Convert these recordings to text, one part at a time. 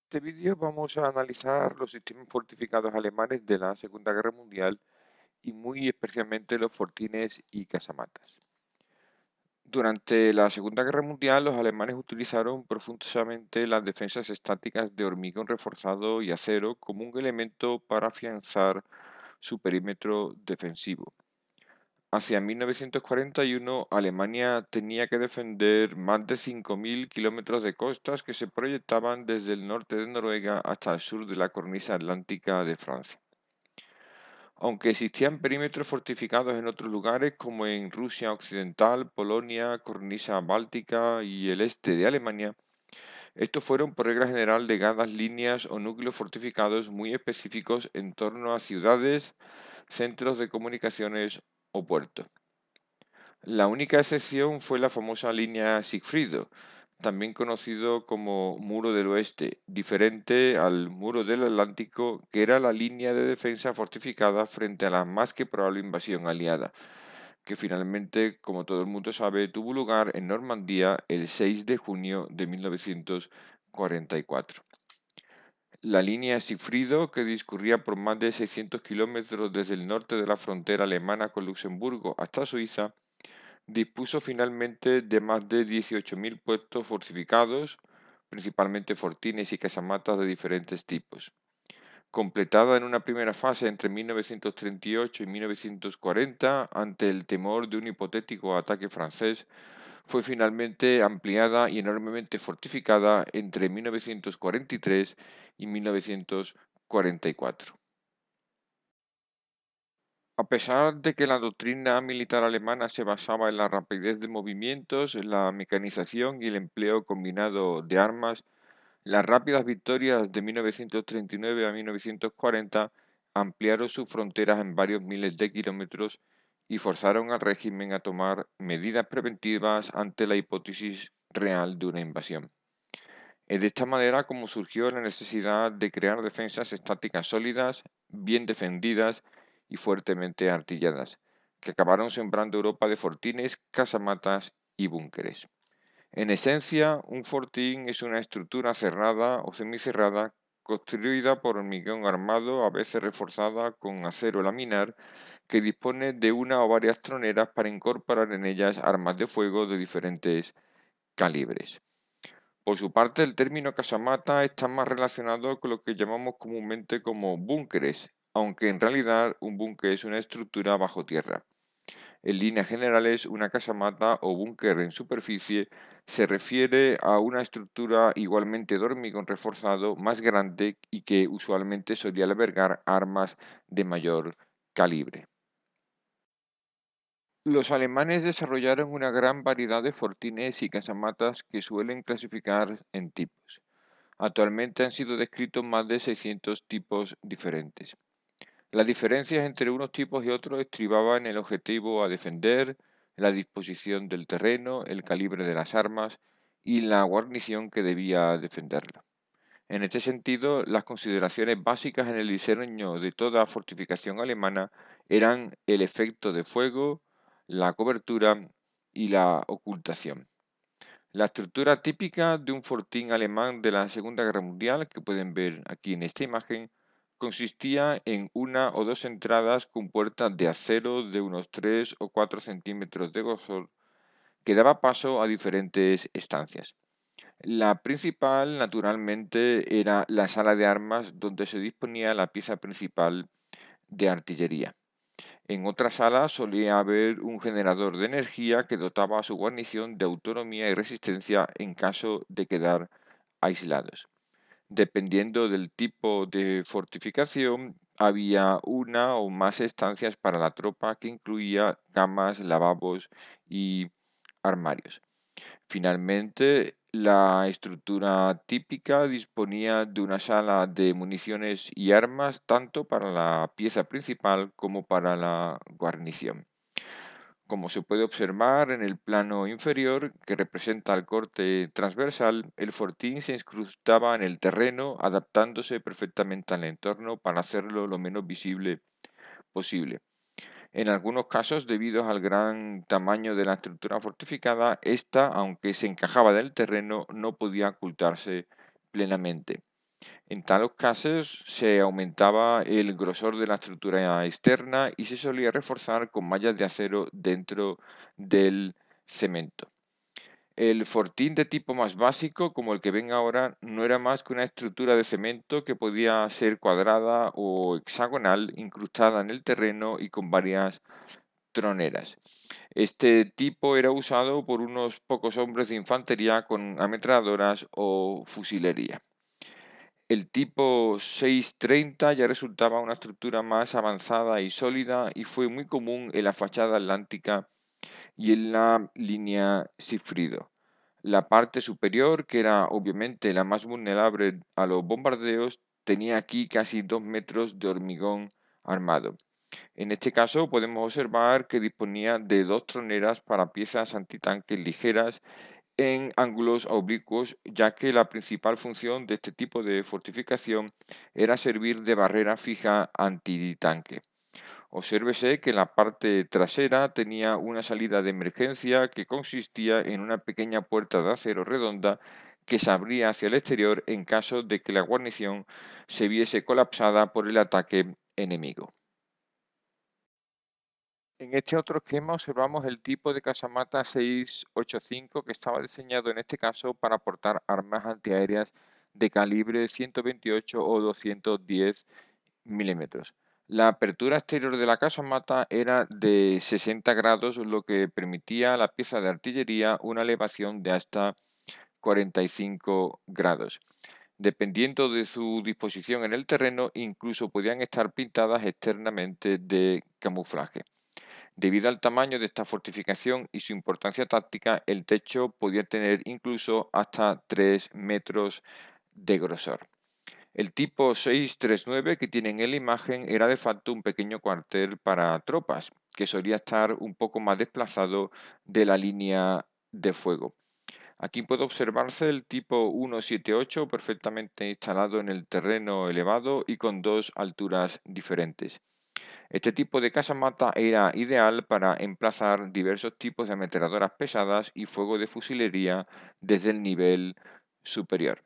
Este vídeo vamos a analizar los sistemas fortificados alemanes de la Segunda Guerra Mundial y muy especialmente los fortines y casamatas. Durante la Segunda Guerra Mundial, los alemanes utilizaron profusamente las defensas estáticas de hormigón reforzado y acero como un elemento para afianzar su perímetro defensivo. Hacia 1941, Alemania tenía que defender más de 5.000 kilómetros de costas que se proyectaban desde el norte de Noruega hasta el sur de la cornisa atlántica de Francia. Aunque existían perímetros fortificados en otros lugares como en Rusia occidental, Polonia, cornisa báltica y el este de Alemania, estos fueron por regla general delgadas líneas o núcleos fortificados muy específicos en torno a ciudades, centros de comunicaciones o puertos. La única excepción fue la famosa línea Sigfrido, también conocido como Muro del Oeste, diferente al Muro del Atlántico, que era la línea de defensa fortificada frente a la más que probable invasión aliada, que finalmente, como todo el mundo sabe, tuvo lugar en Normandía el 6 de junio de 1944. La línea Sigfrido, que discurría por más de 600 kilómetros desde el norte de la frontera alemana con Luxemburgo hasta Suiza, dispuso finalmente de más de 18.000 puestos fortificados, principalmente fortines y casamatas de diferentes tipos. Completada en una primera fase entre 1938 y 1940 ante el temor de un hipotético ataque francés, fue finalmente ampliada y enormemente fortificada entre 1943 y 1944. A pesar de que la doctrina militar alemana se basaba en la rapidez de movimientos, la mecanización y el empleo combinado de armas, las rápidas victorias de 1939 a 1940 ampliaron sus fronteras en varios miles de kilómetros y forzaron al régimen a tomar medidas preventivas ante la hipótesis real de una invasión. Es de esta manera como surgió la necesidad de crear defensas estáticas sólidas, bien defendidas y fuertemente artilladas, que acabaron sembrando Europa de fortines, casamatas y búnkeres. En esencia, un fortín es una estructura cerrada o semicerrada construida por hormigón armado, a veces reforzada con acero laminar, que dispone de una o varias troneras para incorporar en ellas armas de fuego de diferentes calibres. Por su parte, el término casamata está más relacionado con lo que llamamos comúnmente como búnkeres, aunque en realidad un búnker es una estructura bajo tierra. En líneas generales, una casamata o búnker en superficie se refiere a una estructura igualmente de hormigón reforzado más grande y que usualmente solía albergar armas de mayor calibre. Los alemanes desarrollaron una gran variedad de fortines y casamatas que suelen clasificar en tipos. Actualmente han sido descritos más de 600 tipos diferentes. Las diferencias entre unos tipos y otros estribaban en el objetivo a defender, la disposición del terreno, el calibre de las armas y la guarnición que debía defenderlo. En este sentido, las consideraciones básicas en el diseño de toda fortificación alemana eran el efecto de fuego, la cobertura y la ocultación. La estructura típica de un fortín alemán de la Segunda Guerra Mundial, que pueden ver aquí en esta imagen, consistía en una o dos entradas con puertas de acero de unos 3 o 4 centímetros de grosor que daba paso a diferentes estancias. La principal, naturalmente, era la sala de armas donde se disponía la pieza principal de artillería. En otra sala solía haber un generador de energía que dotaba a su guarnición de autonomía y resistencia en caso de quedar aislados. Dependiendo del tipo de fortificación, había una o más estancias para la tropa que incluía camas, lavabos y armarios. Finalmente, la estructura típica disponía de una sala de municiones y armas tanto para la pieza principal como para la guarnición. Como se puede observar en el plano inferior, que representa el corte transversal, el fortín se incrustaba en el terreno, adaptándose perfectamente al entorno para hacerlo lo menos visible posible. En algunos casos, debido al gran tamaño de la estructura fortificada, esta, aunque se encajaba del terreno, no podía ocultarse plenamente. En tales casos se aumentaba el grosor de la estructura externa y se solía reforzar con mallas de acero dentro del cemento. El fortín de tipo más básico, como el que ven ahora, no era más que una estructura de cemento que podía ser cuadrada o hexagonal, incrustada en el terreno y con varias troneras. Este tipo era usado por unos pocos hombres de infantería con ametralladoras o fusilería. El tipo 630 ya resultaba una estructura más avanzada y sólida y fue muy común en la fachada atlántica y en la línea Sigfrido. La parte superior, que era obviamente la más vulnerable a los bombardeos, tenía aquí casi 2 metros de hormigón armado. En este caso podemos observar que disponía de dos troneras para piezas antitanques ligeras en ángulos oblicuos, ya que la principal función de este tipo de fortificación era servir de barrera fija antitanque. Obsérvese que la parte trasera tenía una salida de emergencia que consistía en una pequeña puerta de acero redonda que se abría hacia el exterior en caso de que la guarnición se viese colapsada por el ataque enemigo. En este otro esquema observamos el tipo de casamata 685 que estaba diseñado en este caso para portar armas antiaéreas de calibre 128 o 210 milímetros. La apertura exterior de la casamata era de 60 grados, lo que permitía a la pieza de artillería una elevación de hasta 45 grados. Dependiendo de su disposición en el terreno, incluso podían estar pintadas externamente de camuflaje. Debido al tamaño de esta fortificación y su importancia táctica, el techo podía tener incluso hasta 3 metros de grosor. El tipo 639 que tienen en la imagen era de facto un pequeño cuartel para tropas, que solía estar un poco más desplazado de la línea de fuego. Aquí puede observarse el tipo 178 perfectamente instalado en el terreno elevado y con dos alturas diferentes. Este tipo de casamata era ideal para emplazar diversos tipos de ametralladoras pesadas y fuego de fusilería desde el nivel superior.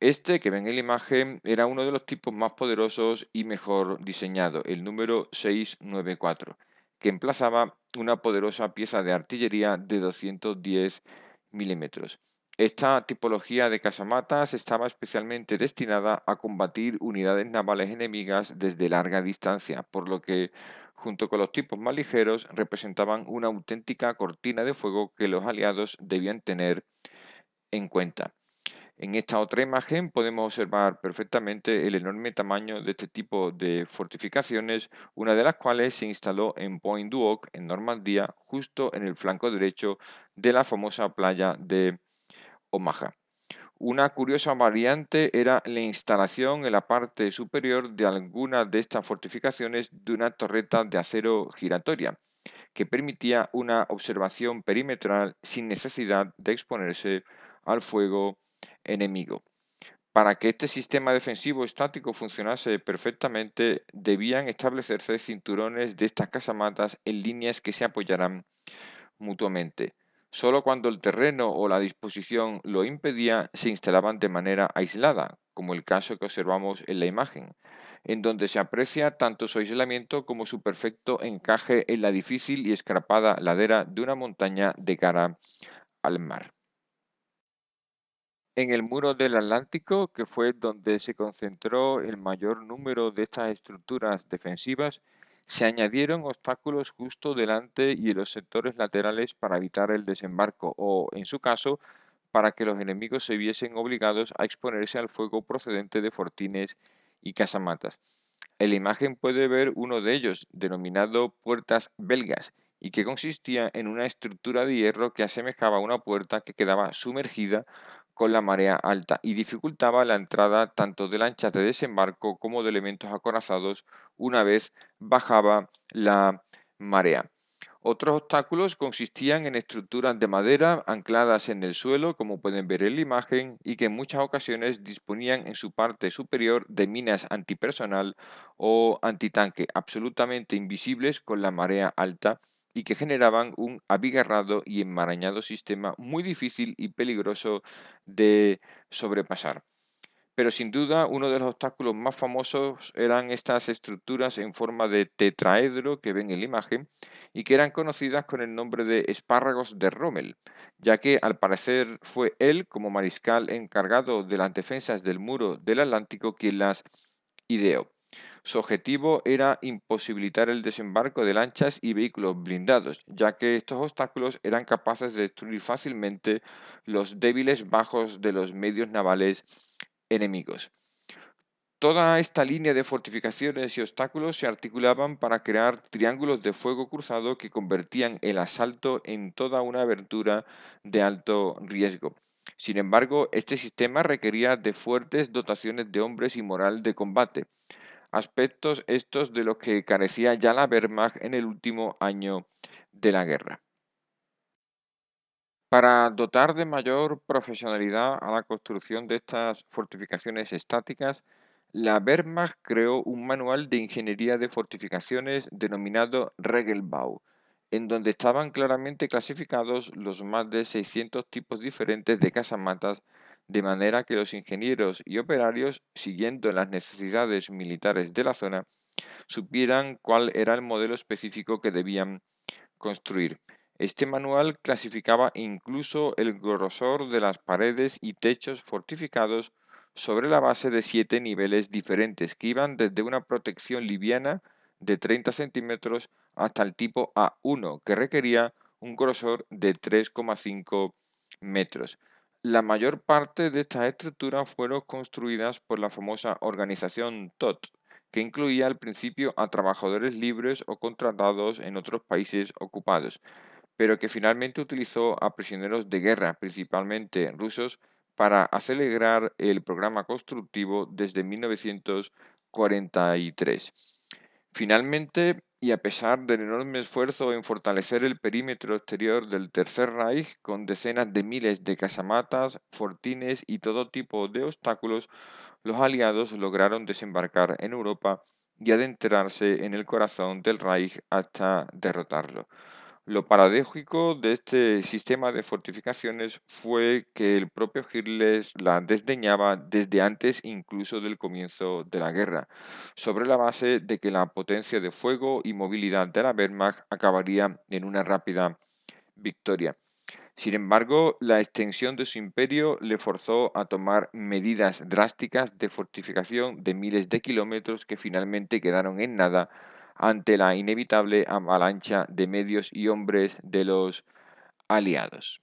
Este que ven en la imagen era uno de los tipos más poderosos y mejor diseñado, el número 694, que emplazaba una poderosa pieza de artillería de 210 milímetros. Esta tipología de casamatas estaba especialmente destinada a combatir unidades navales enemigas desde larga distancia, por lo que, junto con los tipos más ligeros, representaban una auténtica cortina de fuego que los aliados debían tener en cuenta. En esta otra imagen podemos observar perfectamente el enorme tamaño de este tipo de fortificaciones, una de las cuales se instaló en Point Duoc, en Normandía, justo en el flanco derecho de la famosa playa de Omaha. Una curiosa variante era la instalación en la parte superior de algunas de estas fortificaciones de una torreta de acero giratoria, que permitía una observación perimetral sin necesidad de exponerse al fuego enemigo. Para que este sistema defensivo estático funcionase perfectamente, debían establecerse cinturones de estas casamatas en líneas que se apoyaran mutuamente. Solo cuando el terreno o la disposición lo impedía, se instalaban de manera aislada, como el caso que observamos en la imagen, en donde se aprecia tanto su aislamiento como su perfecto encaje en la difícil y escarpada ladera de una montaña de cara al mar. En el muro del Atlántico, que fue donde se concentró el mayor número de estas estructuras defensivas, se añadieron obstáculos justo delante y en los sectores laterales para evitar el desembarco o, en su caso, para que los enemigos se viesen obligados a exponerse al fuego procedente de fortines y casamatas. En la imagen puede ver uno de ellos, denominado puertas belgas, y que consistía en una estructura de hierro que asemejaba a una puerta que quedaba sumergida con la marea alta y dificultaba la entrada tanto de lanchas de desembarco como de elementos acorazados una vez bajaba la marea. Otros obstáculos consistían en estructuras de madera ancladas en el suelo, como pueden ver en la imagen, y que en muchas ocasiones disponían en su parte superior de minas antipersonal o antitanque absolutamente invisibles con la marea alta y que generaban un abigarrado y enmarañado sistema muy difícil y peligroso de sobrepasar. Pero sin duda uno de los obstáculos más famosos eran estas estructuras en forma de tetraedro que ven en la imagen y que eran conocidas con el nombre de espárragos de Rommel, ya que al parecer fue él, como mariscal encargado de las defensas del muro del Atlántico, quien las ideó. Su objetivo era imposibilitar el desembarco de lanchas y vehículos blindados, ya que estos obstáculos eran capaces de destruir fácilmente los débiles bajos de los medios navales enemigos. Toda esta línea de fortificaciones y obstáculos se articulaban para crear triángulos de fuego cruzado que convertían el asalto en toda una aventura de alto riesgo. Sin embargo, este sistema requería de fuertes dotaciones de hombres y moral de combate, aspectos estos de los que carecía ya la Wehrmacht en el último año de la guerra. Para dotar de mayor profesionalidad a la construcción de estas fortificaciones estáticas, la Wehrmacht creó un manual de ingeniería de fortificaciones denominado Regelbau, en donde estaban claramente clasificados los más de 600 tipos diferentes de casamatas, de manera que los ingenieros y operarios, siguiendo las necesidades militares de la zona, supieran cuál era el modelo específico que debían construir. Este manual clasificaba incluso el grosor de las paredes y techos fortificados sobre la base de 7 niveles diferentes, que iban desde una protección liviana de 30 centímetros hasta el tipo A1, que requería un grosor de 3,5 metros. La mayor parte de estas estructuras fueron construidas por la famosa organización TOT, que incluía al principio a trabajadores libres o contratados en otros países ocupados, pero que finalmente utilizó a prisioneros de guerra, principalmente rusos, para acelerar el programa constructivo desde 1943. Finalmente, y a pesar del enorme esfuerzo en fortalecer el perímetro exterior del Tercer Reich con decenas de miles de casamatas, fortines y todo tipo de obstáculos, los aliados lograron desembarcar en Europa y adentrarse en el corazón del Reich hasta derrotarlo. Lo paradójico de este sistema de fortificaciones fue que el propio Hitler la desdeñaba desde antes incluso del comienzo de la guerra, sobre la base de que la potencia de fuego y movilidad de la Wehrmacht acabaría en una rápida victoria. Sin embargo, la extensión de su imperio le forzó a tomar medidas drásticas de fortificación de miles de kilómetros que finalmente quedaron en nada ante la inevitable avalancha de medios y hombres de los aliados.